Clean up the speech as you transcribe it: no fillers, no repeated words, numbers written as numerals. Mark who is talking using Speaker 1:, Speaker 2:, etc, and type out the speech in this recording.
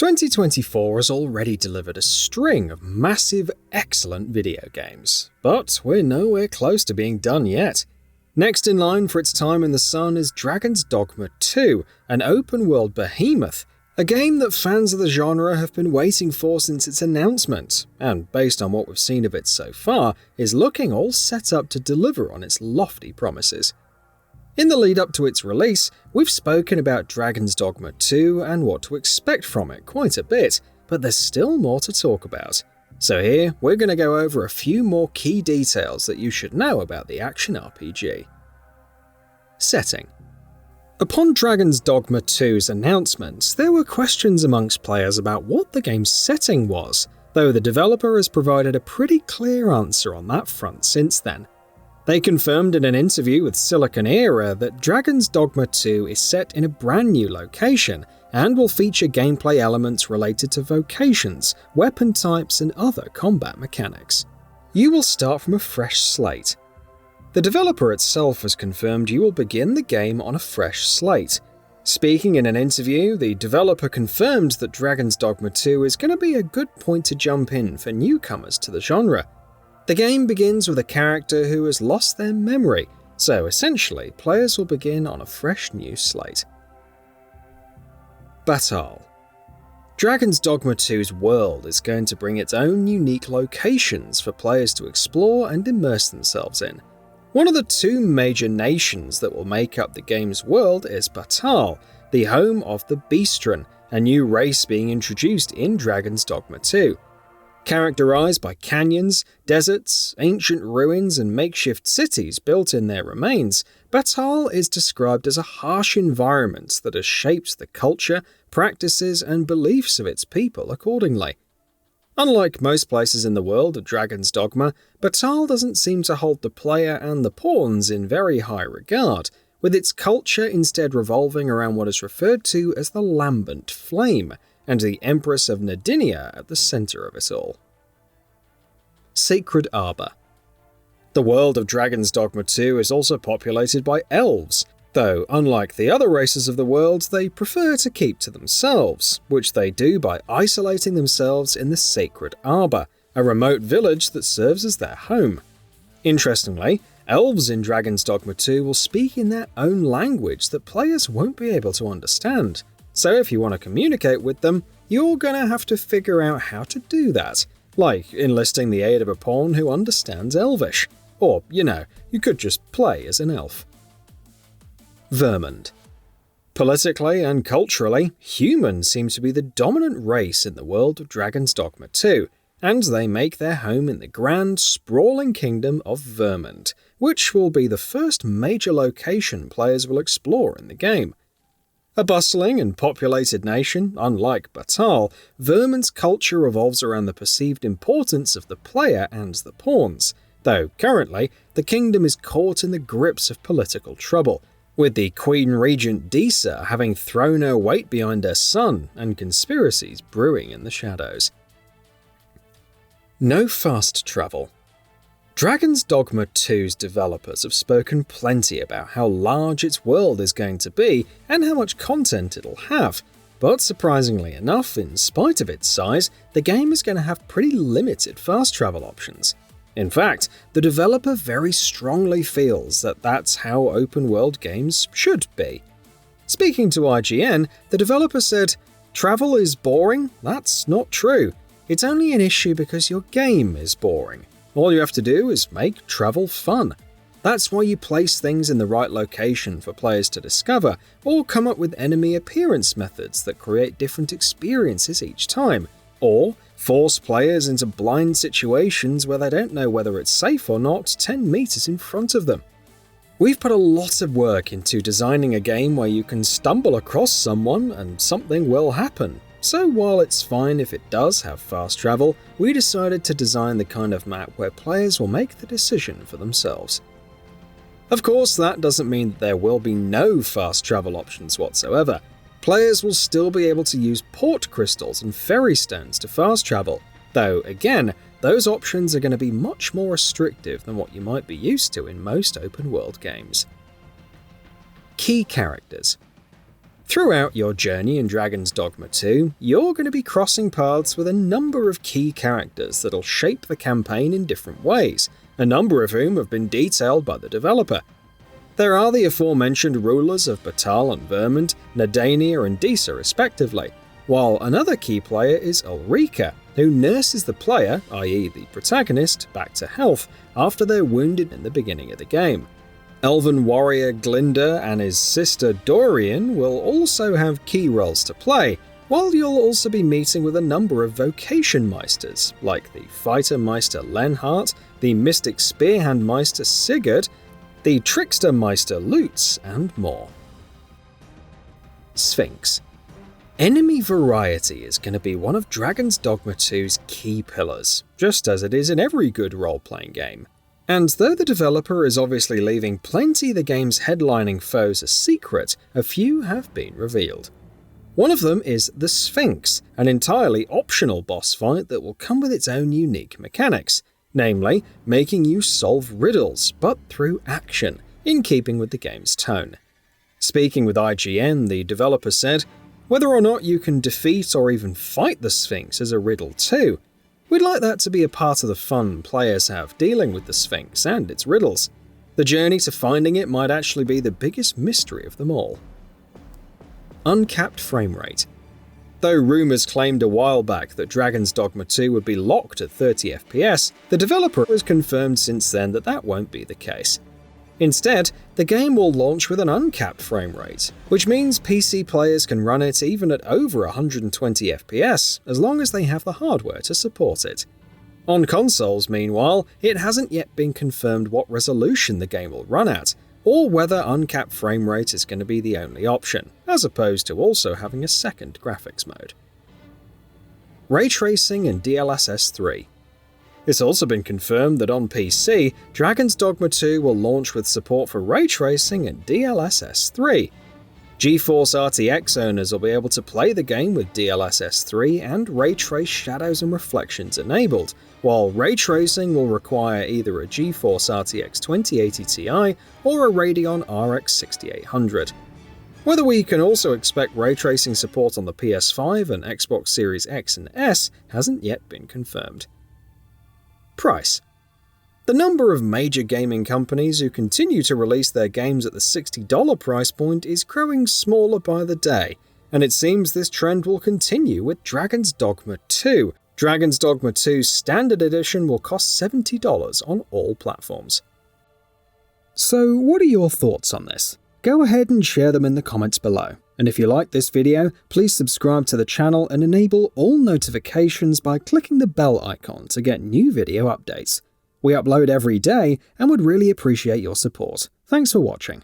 Speaker 1: 2024 has already delivered a string of massive, excellent video games, but we're nowhere close to being done yet. Next in line for its time in the sun is Dragon's Dogma 2, an open-world behemoth, a game that fans of the genre have been waiting for since its announcement, and based on what we've seen of it so far, is looking all set up to deliver on its lofty promises. In the lead up to its release, we've spoken about Dragon's Dogma 2 and what to expect from it quite a bit, but there's still more to talk about. So here, we're going to go over a few more key details that you should know about the action RPG. Setting. Upon Dragon's Dogma 2's announcement, there were questions amongst players about what the game's setting was, though the developer has provided a pretty clear answer on that front since then. They confirmed in an interview with Silicon Era that Dragon's Dogma 2 is set in a brand new location and will feature gameplay elements related to vocations, weapon types, and other combat mechanics. You will start from a fresh slate. The developer itself has confirmed you will begin the game on a fresh slate. Speaking in an interview, the developer confirmed that Dragon's Dogma 2 is going to be a good point to jump in for newcomers to the genre. The game begins with a character who has lost their memory, so essentially, players will begin on a fresh new slate. Batal. Dragon's Dogma 2's world is going to bring its own unique locations for players to explore and immerse themselves in. One of the two major nations that will make up the game's world is Batal, the home of the Beastren, a new race being introduced in Dragon's Dogma 2. Characterized by canyons, deserts, ancient ruins, and makeshift cities built in their remains, Batal is described as a harsh environment that has shaped the culture, practices, and beliefs of its people accordingly. Unlike most places in the world of Dragon's Dogma, Batal doesn't seem to hold the player and the pawns in very high regard, with its culture instead revolving around what is referred to as the Lambent Flame, and the Empress of Nadinia at the center of it all. Sacred Arbor. The world of Dragon's Dogma 2 is also populated by elves, though unlike the other races of the world, they prefer to keep to themselves, which they do by isolating themselves in the Sacred Arbor, a remote village that serves as their home. Interestingly, elves in Dragon's Dogma 2 will speak in their own language that players won't be able to understand. So if you want to communicate with them, you're gonna have to figure out how to do that, like enlisting the aid of a pawn who understands Elvish. Or, you could just play as an elf. Verand. Politically and culturally, humans seem to be the dominant race in the world of Dragon's Dogma 2, and they make their home in the grand, sprawling kingdom of Verand, which will be the first major location players will explore in the game. A bustling and populated nation, unlike Batal, Verand's culture revolves around the perceived importance of the player and the pawns, though currently the kingdom is caught in the grips of political trouble, with the Queen Regent Disa having thrown her weight behind her son and conspiracies brewing in the shadows. No fast travel. Dragon's Dogma 2's developers have spoken plenty about how large its world is going to be and how much content it'll have, but surprisingly enough, in spite of its size, the game is going to have pretty limited fast travel options. In fact, the developer very strongly feels that that's how open-world games should be. Speaking to IGN, the developer said, "Travel is boring? That's not true. It's only an issue because your game is boring. All you have to do is make travel fun. That's why you place things in the right location for players to discover, or come up with enemy appearance methods that create different experiences each time, or force players into blind situations where they don't know whether it's safe or not 10 meters in front of them. We've put a lot of work into designing a game where you can stumble across someone and something will happen. So while it's fine if it does have fast travel, we decided to design the kind of map where players will make the decision for themselves." Of course, that doesn't mean that there will be no fast travel options whatsoever. Players will still be able to use port crystals and ferry stones to fast travel, though again, those options are going to be much more restrictive than what you might be used to in most open-world games. Key characters. Throughout your journey in Dragon's Dogma 2, you're going to be crossing paths with a number of key characters that'll shape the campaign in different ways, a number of whom have been detailed by the developer. There are the aforementioned rulers of Batal and Verand, Nadania and Disa respectively, while another key player is Ulrika, who nurses the player, i.e. the protagonist, back to health after they're wounded in the beginning of the game. Elven warrior Glinda and his sister Dorian will also have key roles to play, while you'll also be meeting with a number of vocation meisters, like the fighter meister Lenhart, the mystic spearhand meister Sigurd, the trickster meister Lutz, and more. Sphinx. Enemy variety is going to be one of Dragon's Dogma 2's key pillars, just as it is in every good role-playing game. And though the developer is obviously leaving plenty of the game's headlining foes a secret, a few have been revealed. One of them is the Sphinx, an entirely optional boss fight that will come with its own unique mechanics, namely, making you solve riddles, but through action, in keeping with the game's tone. Speaking with IGN, the developer said, "Whether or not you can defeat or even fight the Sphinx is a riddle too. We'd like that to be a part of the fun players have dealing with the Sphinx and its riddles. The journey to finding it might actually be the biggest mystery of them all." Uncapped frame rate. Though rumours claimed a while back that Dragon's Dogma 2 would be locked at 30 FPS, the developer has confirmed since then that that won't be the case. Instead, the game will launch with an uncapped frame rate, which means PC players can run it even at over 120 FPS, as long as they have the hardware to support it. On consoles, meanwhile, it hasn't yet been confirmed what resolution the game will run at, or whether uncapped frame rate is going to be the only option, as opposed to also having a second graphics mode. Ray Tracing and DLSS 3. It's also been confirmed that on PC, Dragon's Dogma 2 will launch with support for ray tracing and DLSS 3. GeForce RTX owners will be able to play the game with DLSS 3 and ray trace shadows and reflections enabled, while ray tracing will require either a GeForce RTX 2080 Ti or a Radeon RX 6800. Whether we can also expect ray tracing support on the PS5 and Xbox Series X and S hasn't yet been confirmed. Price. The number of major gaming companies who continue to release their games at the $60 price point is growing smaller by the day, and it seems this trend will continue with Dragon's Dogma 2. Dragon's Dogma 2's Standard Edition will cost $70 on all platforms. So what are your thoughts on this? Go ahead and share them in the comments below. And if you like this video, please subscribe to the channel and enable all notifications by clicking the bell icon to get new video updates. We upload every day and would really appreciate your support. Thanks for watching.